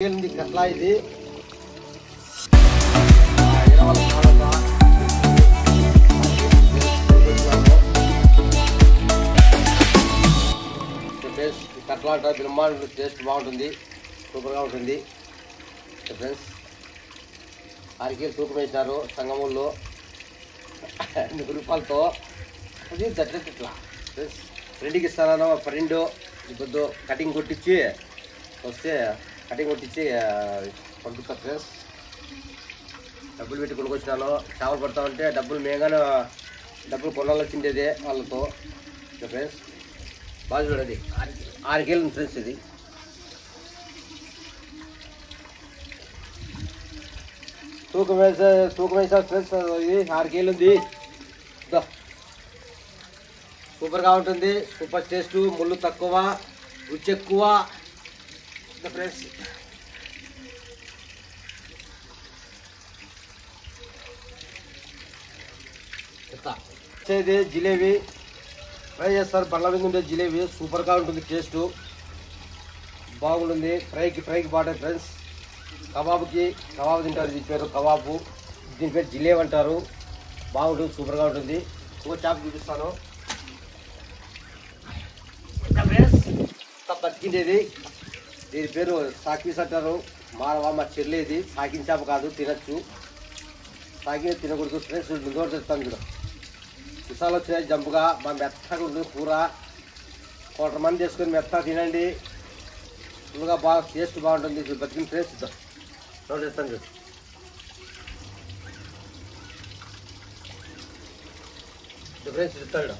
కట్లా ఇది కట్లా అంటే బ్రహ్మాండ టేస్ట్ బాగుంటుంది, సూపర్గా ఉంటుంది ఫ్రెండ్స్. 6 కేజీలు తూకం వేసినారు సంగముల్లో 100 రూపాయలతో. అది ఇట్లా ఫ్రెండ్స్ ఫ్రెండ్కి ఇస్తాను. ఫ్రెండ్ ఇప్పుడు కటింగ్ కొట్టించి వస్తే కటింగ్ కొట్టించి పంపిస్తా ఫ్రెండ్స్. డబ్బులు పెట్టి కొనుక్కొచ్చినాను. చేపలు పడతామంటే డబ్బులు కొనాలి వచ్చిండేదే వాళ్ళతో ఫ్రెండ్స్. బాగా చూడండి 6 కేజీలు ఫ్రెండ్స్. ఇది తూకం వేసా ఫ్రెండ్స్. ఇది 6 కేజీలు ఉంది. సూపర్గా ఉంటుంది, సూపర్ టేస్ట్, ముళ్ళు తక్కువ, రుచి ఎక్కువ ఫ్రెండ్స్. ఇది జిలేబీ ఫ్రై చేస్తారు, బండ్ల మీద ఉండే జిలేబీ సూపర్గా ఉంటుంది, టేస్ట్ బాగుంటుంది. ఫ్రైకి బాగుంటుంది ఫ్రెండ్స్. కబాబు తింటారు, దీని పేరు కబాబు, దీని పేరు జిలేబీ అంటారు. బాగుంటుంది, సూపర్గా ఉంటుంది. ఇంకో చేప చూపిస్తాను బతికిండేది. దీని పేరు సాకీస్ అంటారు. మా చెల్లేది సాకిన చేప కాదు, తినచ్చు. సాకిన తినకూడదు ఫ్రెండ్స్. ముందు చెప్తాను చూడ విశాలు వచ్చినాయి జంపుగా, మా మెత్తగా ఉంటుంది కూర. 1,000 మంది చేసుకొని మెత్తగా తినండి, ఫుల్గా బాగా టేస్ట్ బాగుంటుంది. బతికిన ఫ్రెండ్స్ నోట్ చేస్తాను చూడు ఫ్రెండ్స్. ఇస్తాడు